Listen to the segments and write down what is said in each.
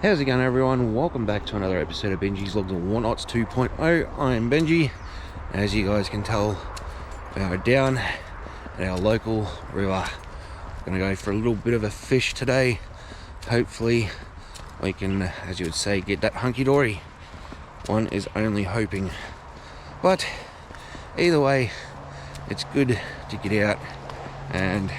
How's it going, everyone? Welcome back to another episode of Benji's Logs and Whatnots 2.0. I'm Benji. As you guys can tell, we are down at our local river. Gonna go for a little bit of a fish today. Hopefully we can, as you would say, get that hunky-dory. One is only hoping. But either way, it's good to get out and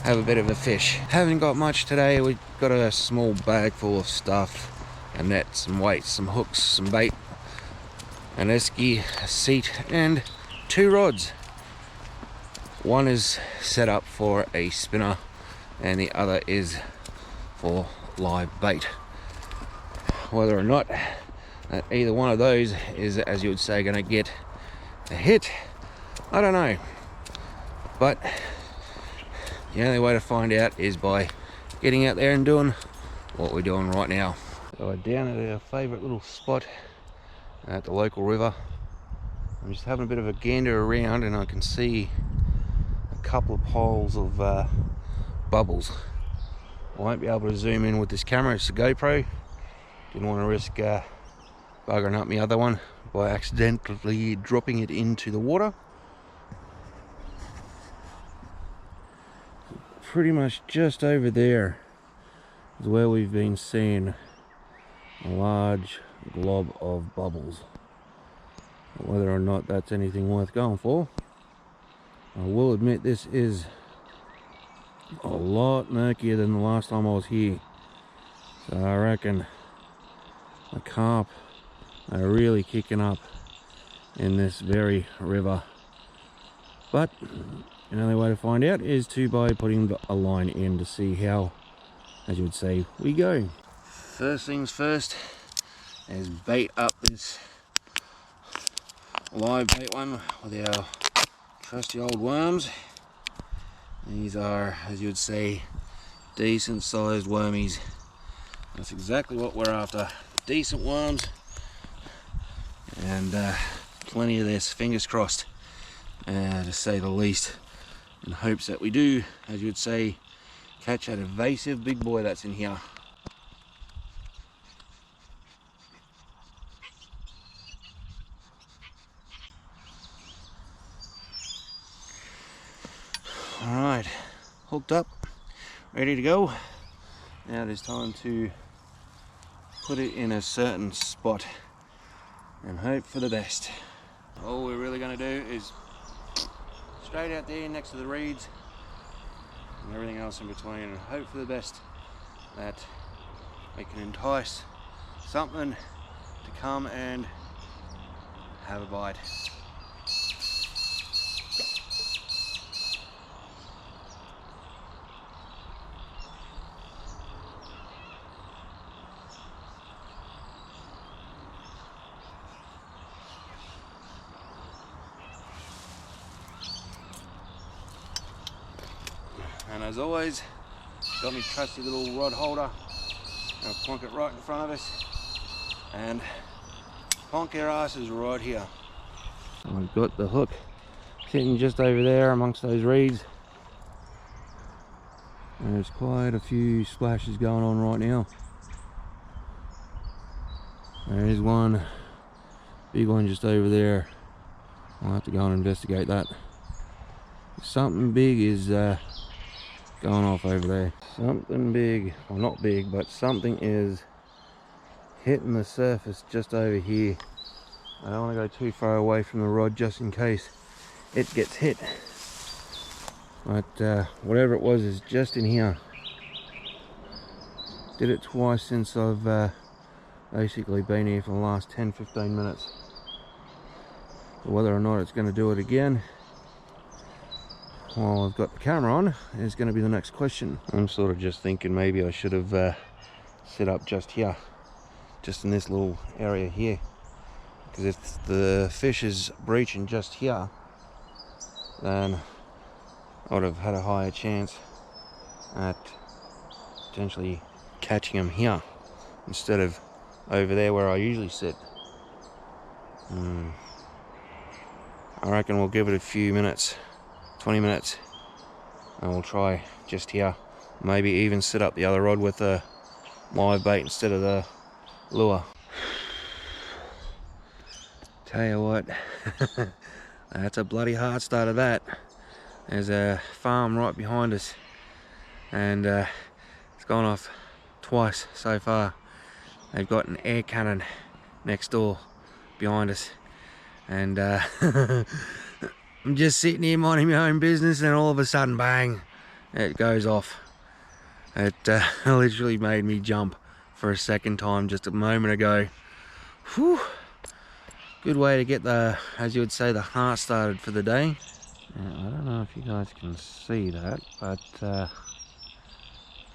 have a bit of a fish. Haven't got much today. We've got a small bag full of stuff, a net, some weights, some hooks, some bait, an esky, a seat, and 2 rods. One is set up for a spinner and the other is for live bait. Whether or not either one of those is, as you would say, going to get a hit, I don't know. But the only way to find out is by getting out there and doing what we're doing right now. So we're down at our favourite little spot at the local river. I'm just having a bit of a gander around and I can see a couple of piles of bubbles. I won't be able to zoom in with this camera, it's a GoPro. Didn't want to risk buggering up my other one by accidentally dropping it into the water. Pretty much just over there is where we've been seeing a large glob of bubbles. Whether or not that's anything worth going for, I will admit this is a lot murkier than the last time I was here. So I reckon the carp are really kicking up in this very river. But the only way to find out is by putting a line in to see how, as you would say, we go. First things first is bait up this live bait one with our trusty old worms. These are, as you would say, decent sized wormies. That's exactly what we're after. Decent worms and plenty of this, fingers crossed, to say the least. In hopes that we do, as you would say, catch that evasive big boy that's in here. Alright, hooked up, ready to go. Now it is time to put it in a certain spot and hope for the best. All we're really going to do is straight out there next to the reeds and everything else in between, and hope for the best that we can entice something to come and have a bite. And as always, got my trusty little rod holder. I'll plonk it right in front of us and plonk our asses right here. I've got the hook sitting just over there amongst those reeds. And there's quite a few splashes going on right now. There is one big one just over there. I'll have to go and investigate that. Something big is going off over there. Something big, well not big, but something is hitting the surface just over here. I don't want to go too far away from the rod just in case it gets hit. But whatever it was is just in here. Did it twice since I've basically been here for the last 10-15 minutes. But whether or not it's going to do it again while I've got the camera on is going to be the next question. I'm sort of just thinking maybe I should have set up just here, just in this little area here, because if the fish is breaching just here, then I would have had a higher chance at potentially catching them here instead of over there where I usually sit. I reckon we'll give it a few minutes, 20 minutes, and we'll try just here. Maybe even set up the other rod with a live bait instead of the lure. Tell you what, that's a bloody hard start of that. There's a farm right behind us, and it's gone off twice so far. They've got an air cannon next door behind us, and I'm just sitting here minding my own business, and all of a sudden, bang, it goes off. It literally made me jump for a second time just a moment ago. Whew. Good way to get the, as you would say, the heart started for the day. Now, I don't know if you guys can see that, but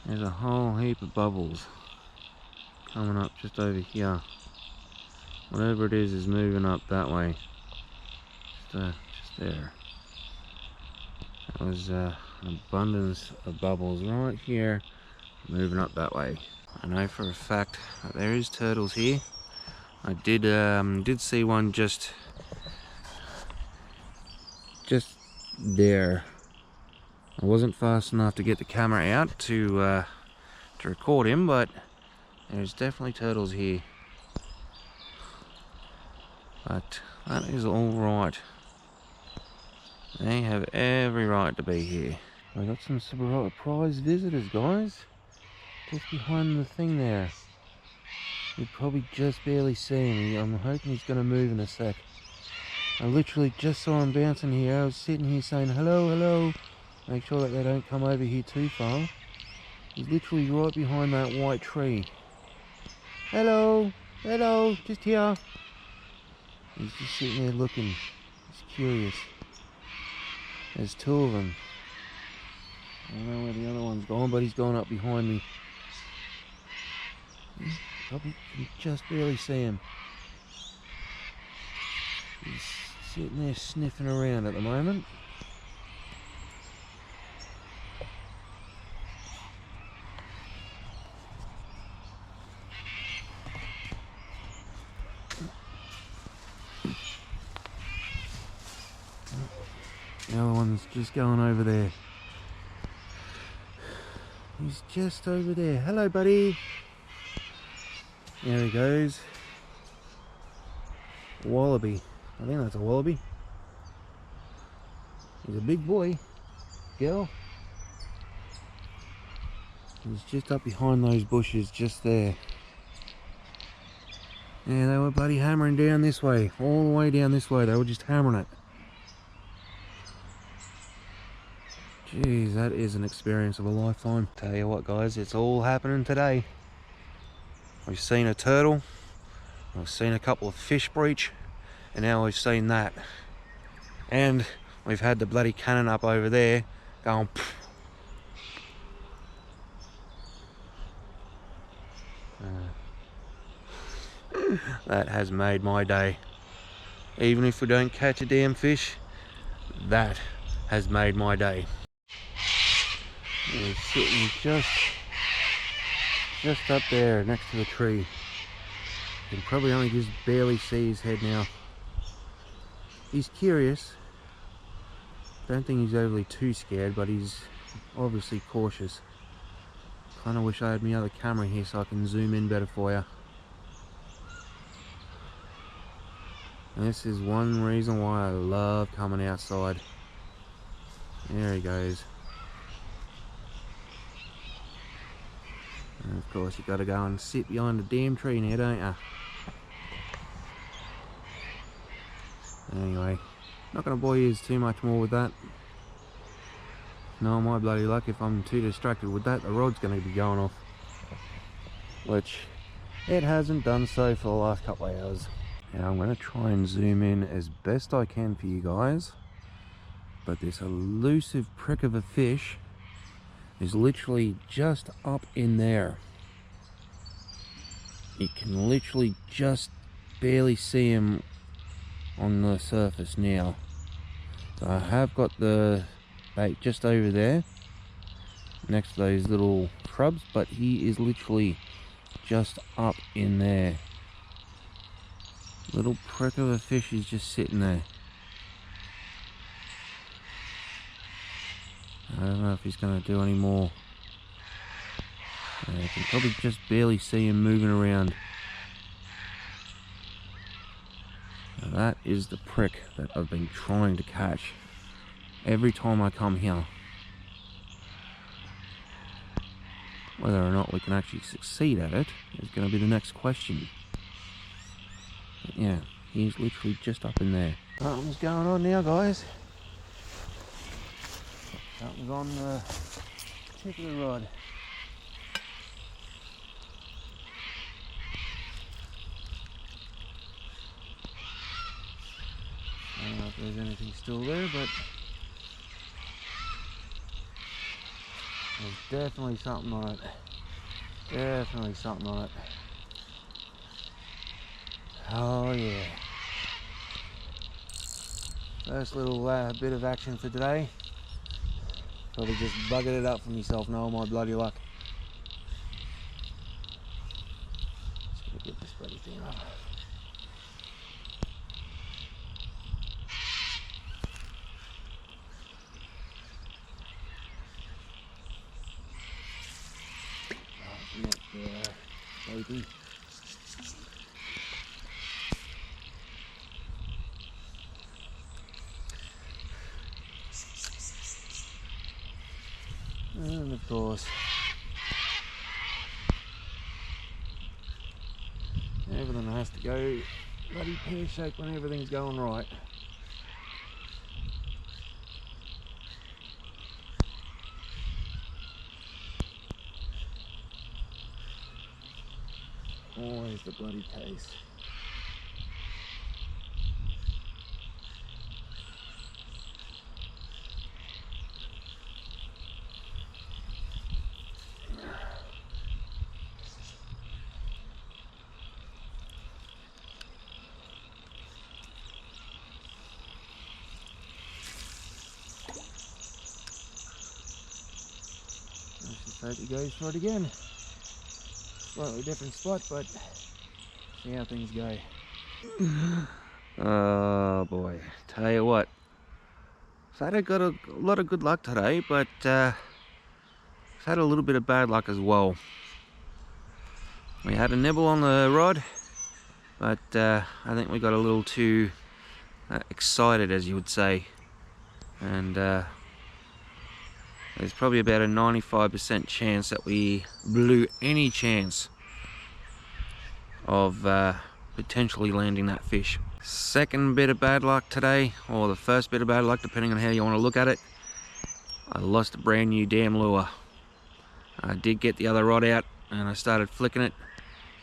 there's a whole heap of bubbles coming up just over here. Whatever it is moving up that way. Just there. That was an abundance of bubbles right here, moving up that way. I know for a fact that there is turtles here. I did see one just there. I wasn't fast enough to get the camera out to record him, but there's definitely turtles here. But that is all right. They have every right to be here. We got some surprise visitors, guys. Just behind the thing there. You probably just barely see him. I'm hoping he's going to move in a sec. I literally just saw him bouncing here. I was sitting here saying hello, hello. Make sure that they don't come over here too far. He's literally right behind that white tree. Hello, hello, just here. He's just sitting there looking. He's curious. There's two of them. I don't know where the other one's gone, but he's gone up behind me. Probably can just barely see him. He's sitting there sniffing around at the moment. The other one's just going over there. He's just over there. Hello, buddy. There he goes. Wallaby. I think that's a wallaby. He's a big boy. Girl. He's just up behind those bushes just there. Yeah, they were bloody hammering down this way. All the way down this way. They were just hammering it. Jeez, that is an experience of a lifetime. Tell you what, guys, it's all happening today. We've seen a turtle, we've seen a couple of fish breach, and now we've seen that. And we've had the bloody cannon up over there going pfft. That has made my day. Even if we don't catch a damn fish, that has made my day. He's sitting just up there next to the tree. You can probably only just barely see his head now. He's curious. Don't think he's overly too scared, but he's obviously cautious. Kind of wish I had my other camera here so I can zoom in better for you. And this is one reason why I love coming outside. There he goes. And of course you got to go and sit behind the damn tree now, don't you? Anyway, not going to bore you too much more with that. No, my bloody luck, if I'm too distracted with that, the rod's going to be going off. Which it hasn't done so for the last couple of hours. Now I'm going to try and zoom in as best I can for you guys. But this elusive prick of a fish is literally just up in there. You can literally just barely see him on the surface now. So I have got the bait just over there next to those little shrubs, but he is literally just up in there. Little prick of a fish is just sitting there. I don't know if he's going to do any more And I can probably just barely see him moving around. Now that is the prick that I've been trying to catch every time I come here. Whether or not we can actually succeed at it is going to be the next question. But yeah, he's literally just up in there. Something's going on now, guys. Something's on the tip of the rod. I don't know if there's anything still there, but there's definitely something on it. Definitely something on it. Oh yeah. First little bit of action for today. Probably just buggered it up for myself, knowing my bloody luck. Just gonna get this bloody thing up. Baby. And of course, everything has to go bloody pear-shaped when everything's going right. Always the bloody case. Let's just hope he goes for it again. Slightly different spot, but see how things go. Oh boy, tell you what. I've got a lot of good luck today, but I've had a little bit of bad luck as well. We had a nibble on the rod, but I think we got a little too excited, as you would say. And there's probably about a 95% chance that we blew any chance of potentially landing that fish. Second bit of bad luck today, or the first bit of bad luck, depending on how you want to look at it. I lost a brand new damn lure. I did get the other rod out and I started flicking it,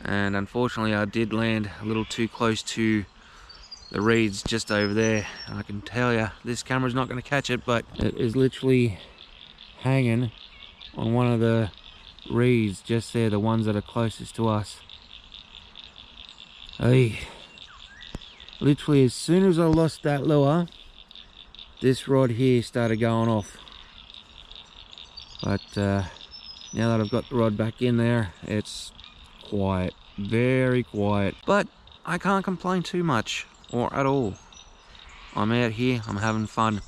and unfortunately I did land a little too close to the reeds just over there. And I can tell you, this camera's not going to catch it, but it is literally hanging on one of the reeds just there, the ones that are closest to us. Hey, literally as soon as I lost that lure, this rod here started going off. But now that I've got the rod back in there, it's quiet, very quiet. But I can't complain too much, or at all. I'm out here, I'm having fun.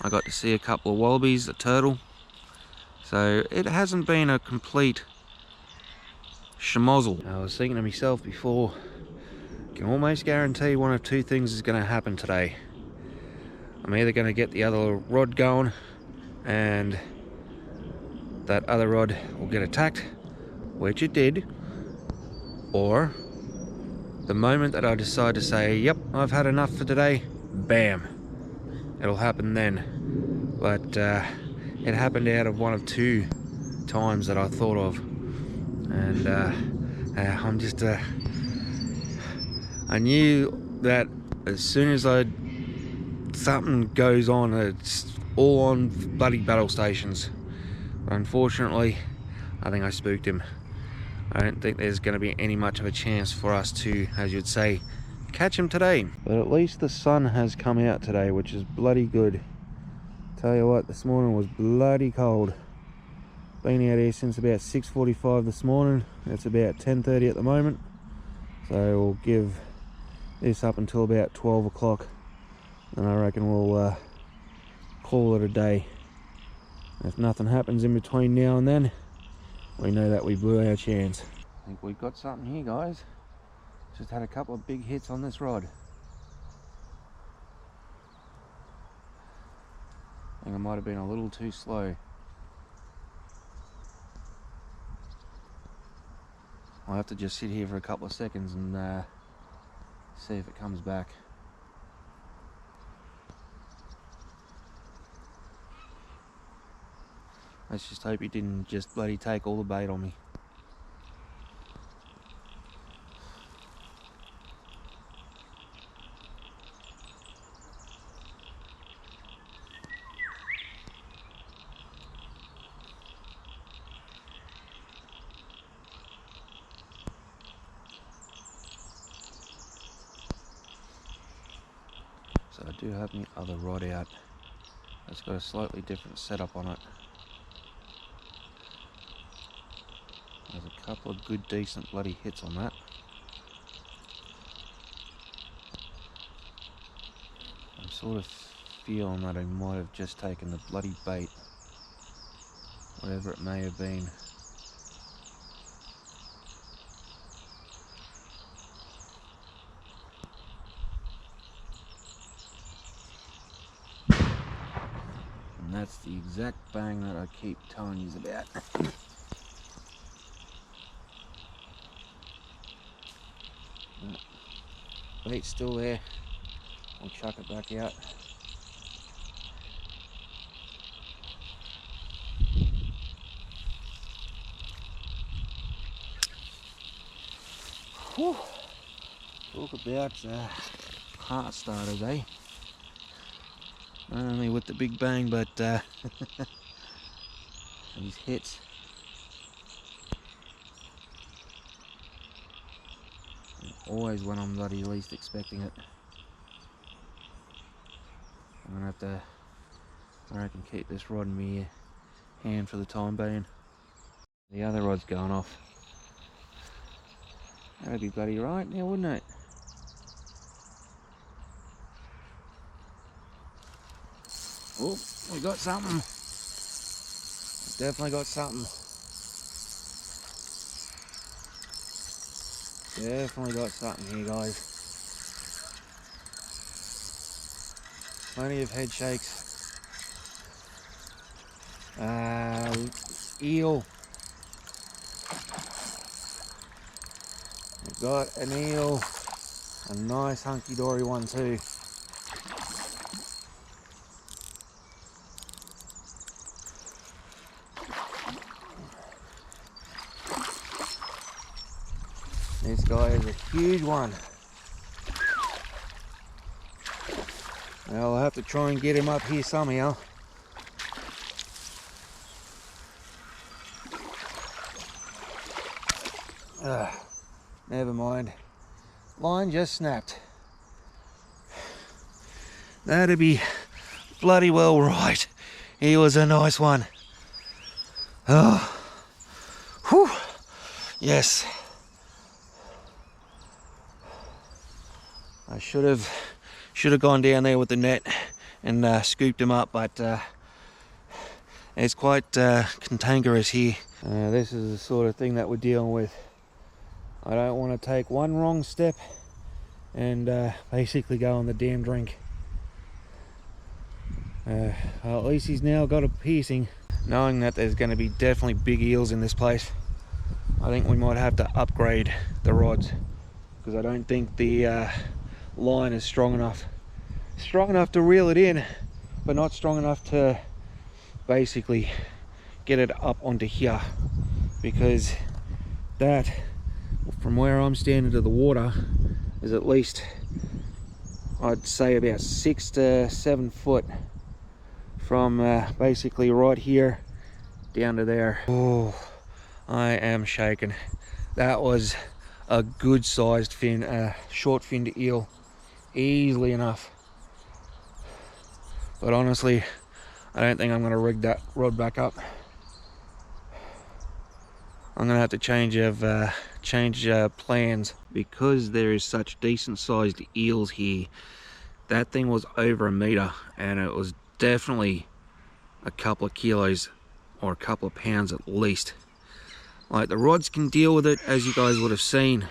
I got to see a couple of wallbies, a turtle. So it hasn't been a complete schmozzle. I was thinking to myself before, I can almost guarantee one of two things is going to happen today. I'm either going to get the other rod going and that other rod will get attacked, which it did, or the moment that I decide to say, yep, I've had enough for today, bam, it'll happen then. But it happened out of one of two times that I thought of, and I'm just I knew that as soon as something goes on, it's all on bloody battle stations. But unfortunately, I think I spooked him. I don't think there's going to be any much of a chance for us to, as you'd say, catch him today. But at least the sun has come out today, which is bloody good. Tell you what, this morning was bloody cold. Been out here since about 6:45 this morning. It's about 10:30 at the moment. So we'll give this up until about 12 o'clock. And I reckon we'll call it a day. If nothing happens in between now and then, we know that we blew our chance. I think we've got something here, guys. Just had a couple of big hits on this rod. I think I might have been a little too slow. I'll have to just sit here for a couple of seconds and see if it comes back. Let's just hope he didn't just bloody take all the bait on me. So I do have my other rod out. It's got a slightly different setup on it. There's a couple of good decent bloody hits on that. I'm sort of feeling that I might have just taken the bloody bait, whatever it may have been. And that's the exact bang that I keep telling you about. Bait's still there. I'll chuck it back out. Whew. Talk about heart starters, eh? Not only with the big bang, but these hits. Always when I'm bloody least expecting it. I'm gonna have to, I reckon, keep this rod in my hand for the time being. The other rod's going off. That'd be bloody right now, wouldn't it? Oh, we got something. Definitely got something. Definitely got something here, guys. Plenty of head shakes. Eel. We've got an eel. A nice hunky-dory one too. This guy is a huge one. Now I'll have to try and get him up here somehow. Never mind. Line just snapped. That'd be bloody well right. He was a nice one. Oh, whew. Yes. I should have gone down there with the net and scooped him up, but it's quite cantankerous here. This is the sort of thing that we're dealing with. I don't want to take one wrong step and basically go on the damn drink. Well, at least he's now got a piercing. Knowing that there's going to be definitely big eels in this place, I think we might have to upgrade the rods, because I don't think the line is strong enough. Strong enough to reel it in, but not strong enough to basically get it up onto here, because that, from where I'm standing to the water, is at least, I'd say, about 6 to 7 foot from basically right here down to there. Oh, I am shaking. That was a good sized fin, short finned eel, easily enough. But honestly, I don't think I'm going to rig that rod back up. I'm going to have to change plans, because there is such decent sized eels here. That thing was over a meter, and it was definitely a couple of kilos or a couple of pounds at least. Like, the rods can deal with it, as you guys would have seen,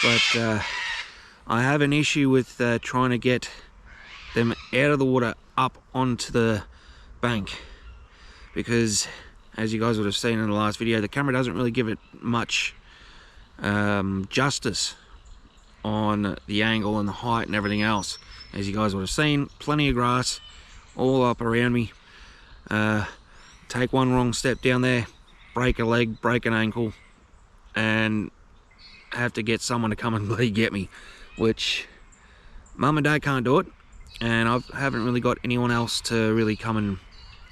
but I have an issue with trying to get them out of the water up onto the bank, because as you guys would have seen in the last video, the camera doesn't really give it much justice on the angle and the height and everything else. As you guys would have seen, plenty of grass all up around me. Take one wrong step down there, break a leg, break an ankle, and have to get someone to come and bloody get me, which mum and dad can't do it, and I haven't really got anyone else to really come and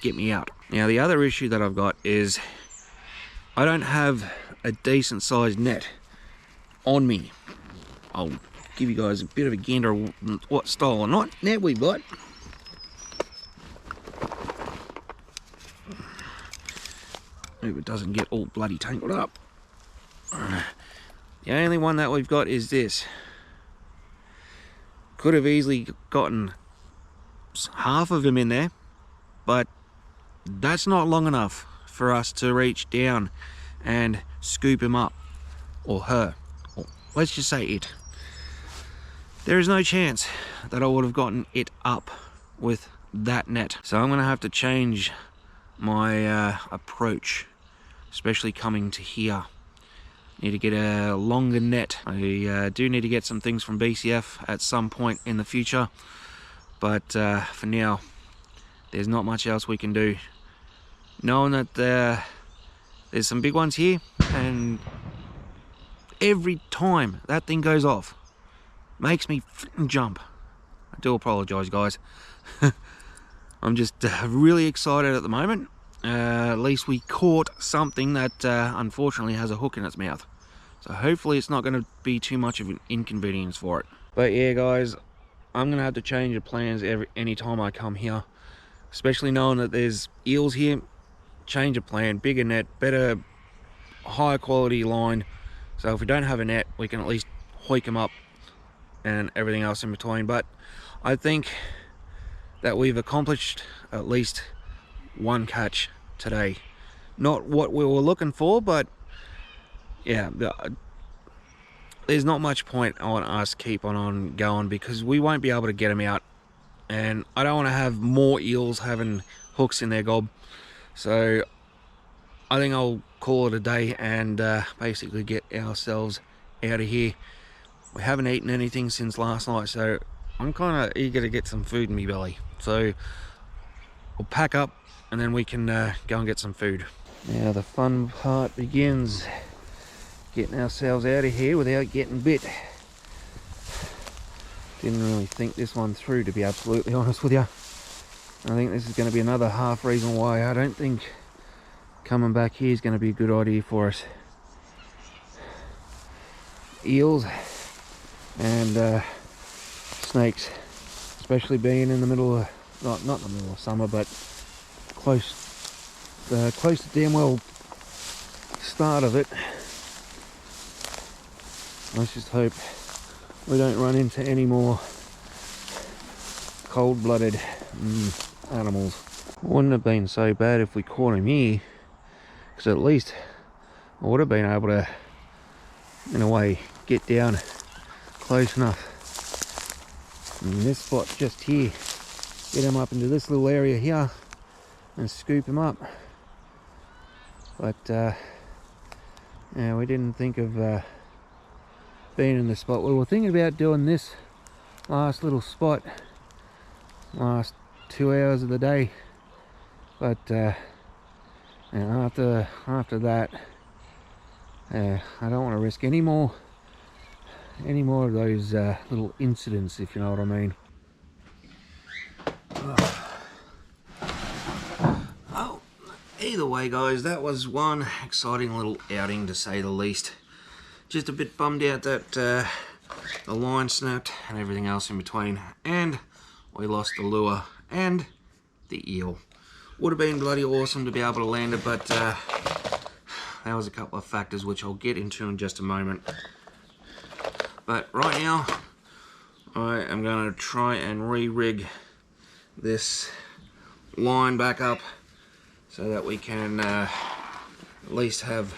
get me out. Now, the other issue that I've got is I don't have a decent sized net on me. I'll give you guys a bit of a gander what style of net we've got. Hope it doesn't get all bloody tangled up. The only one that we've got is this. Could have easily gotten half of him in there, but that's not long enough for us to reach down and scoop him up, or her, or let's just say it. There is no chance that I would have gotten it up with that net, so I'm going to have to change my approach, especially coming to here. Need to get a longer net. I do need to get some things from BCF at some point in the future, but for now there's not much else we can do, knowing that there's some big ones here, and every time that thing goes off makes me jump. I do apologize, guys. I'm just really excited at the moment. At least we caught something that unfortunately has a hook in its mouth, so hopefully it's not going to be too much of an inconvenience for it. But yeah, guys, I'm going to have to change the plans any time I come here, especially knowing that there's eels here. Change a plan, bigger net, better, higher quality line, so if we don't have a net we can at least hoik them up and everything else in between. But I think that we've accomplished at least one catch today. Not what we were looking for, but yeah, there's not much point on us keep on going, because we won't be able to get them out, and I don't want to have more eels having hooks in their gob. So I think I'll call it a day and basically get ourselves out of here. We haven't eaten anything since last night, so I'm kind of eager to get some food in my belly. So we'll pack up and then we can go and get some food. Now the fun part begins, getting ourselves out of here without getting bit. Didn't really think this one through, to be absolutely honest with you. I think this is going to be another half reason why I don't think coming back here is going to be a good idea for us. Eels and snakes, especially being in the middle of, not in the middle of summer, but close to damn well start of it. Let's just hope we don't run into any more cold-blooded animals. Wouldn't have been so bad if we caught him here, because at least I would have been able to, in a way, get down close enough in this spot just here, get him up into this little area here and scoop him up. But yeah, we didn't think of being in the spot. We were thinking about doing this last little spot last 2 hours of the day, but after that, I don't want to risk any more of those little incidents, if you know what I mean. Well, either way, guys, that was one exciting little outing, to say the least. Just a bit bummed out that the line snapped and everything else in between, and we lost the lure and the eel. Would have been bloody awesome to be able to land it, but there was a couple of factors which I'll get into in just a moment. But right now, I am going to try and re-rig this line back up so that we can at least have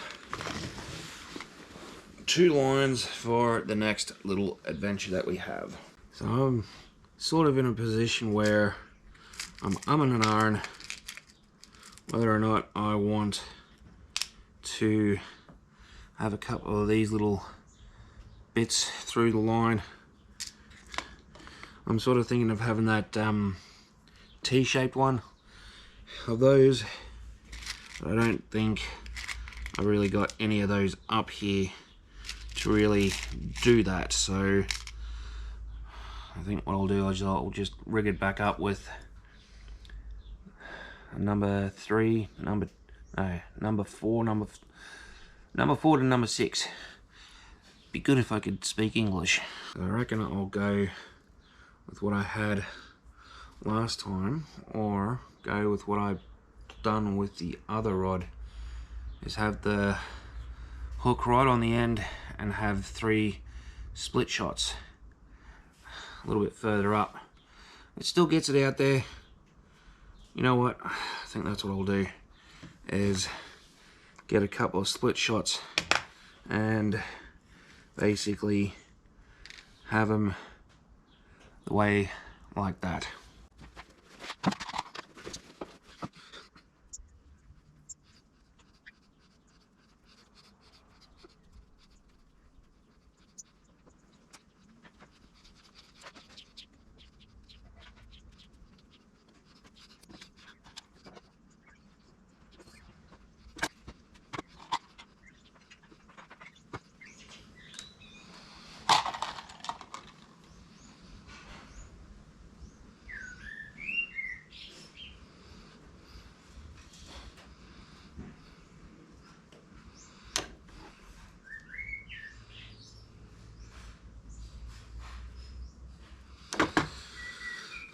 2 lines for the next little adventure that we have. So I'm sort of in a position where I'm umming and ahhing whether or not I want to have a couple of these little bits through the line. I'm sort of thinking of having that T-shaped one of those. But I don't think I really got any of those up here to really do that, so I think what I'll do is I'll just rig it back up with a number 4 to number 6. Be good if I could speak English. So I reckon I'll go with what I had last time, or go with what I've done with the other rod, is have the hook right on the end and have 3 split shots a little bit further up. It still gets it out there. You know what, I think that's what I'll do, is get a couple of split shots and basically have them the way like that.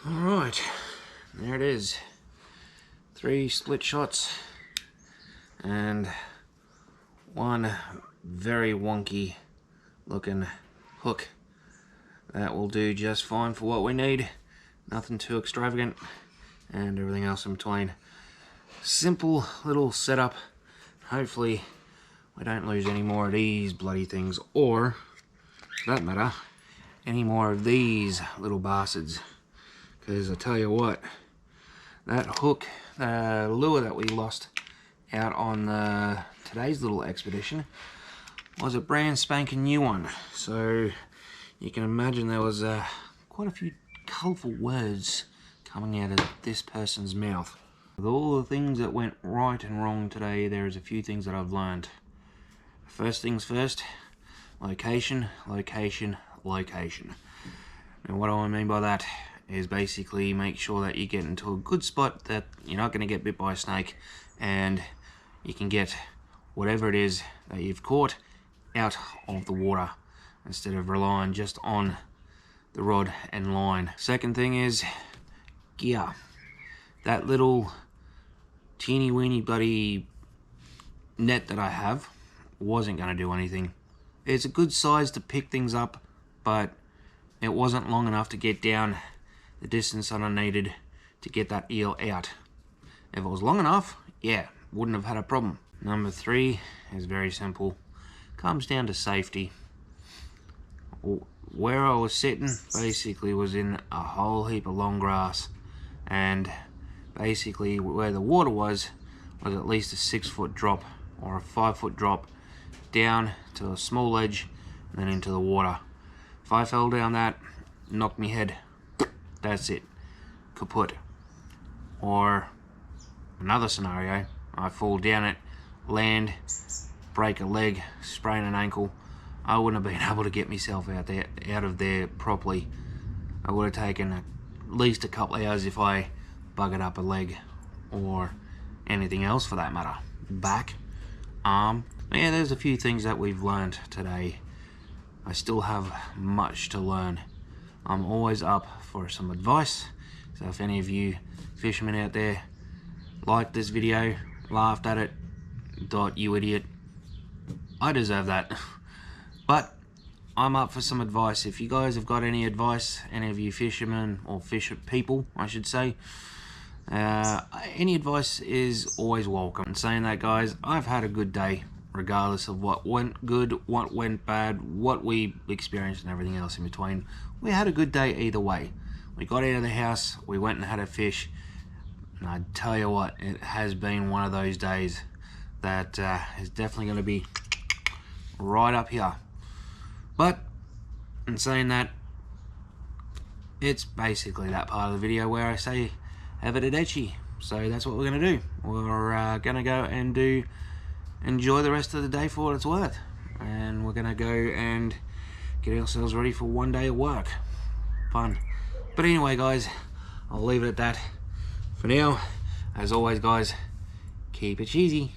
Alright, there it is. 3 split shots and 1 very wonky looking hook. That will do just fine for what we need. Nothing too extravagant, and everything else in between. Simple little setup. Hopefully we don't lose any more of these bloody things, or for that matter, any more of these little bastards. Because I tell you what, that hook, lure that we lost out on today's little expedition was a brand spanking new one. So you can imagine there was quite a few colourful words coming out of this person's mouth. With all the things that went right and wrong today, there's a few things that I've learned. First things first, location, location, location. And what do I mean by that is basically make sure that you get into a good spot that you're not going to get bit by a snake, and you can get whatever it is that you've caught out of the water instead of relying just on the rod and line. Second thing is gear. That little teeny weeny bloody net that I have wasn't going to do anything. It's a good size to pick things up, but it wasn't long enough to get down the distance that I needed to get that eel out. If it was long enough, yeah, wouldn't have had a problem. Number 3 is very simple. Comes down to safety. Where I was sitting basically was in a whole heap of long grass, and basically where the water was at least a 6-foot drop or a 5-foot drop down to a small ledge and then into the water. If I fell down that, knocked me head, that's it, kaput. Or another scenario, I fall down it, land, break a leg, sprain an ankle, I wouldn't have been able to get myself out of there properly. I would have taken at least a couple of hours if I buggered up a leg or anything else for that matter. Back, arm, yeah, there's a few things that we've learned today. I still have much to learn. I'm always up for some advice, so if any of you fishermen out there liked this video, laughed at it, thought you idiot, I deserve that. But I'm up for some advice. If you guys have got any advice, any of you fishermen or fish people I should say, any advice is always welcome. And saying that, guys, I've had a good day. regardless of what went good, what went bad, what we experienced and everything else in between. We had a good day either way. We got out of the house, we went and had a fish, and I tell you what, it has been one of those days that is definitely going to be right up here. But in saying that, it's basically that part of the video where I say arrivederci. So that's what we're going to do. We're going to go and enjoy the rest of the day for what it's worth, and we're going to go and get ourselves ready for one day of work. Fun. But anyway guys, I'll leave it at that for now. As always guys, keep it cheesy.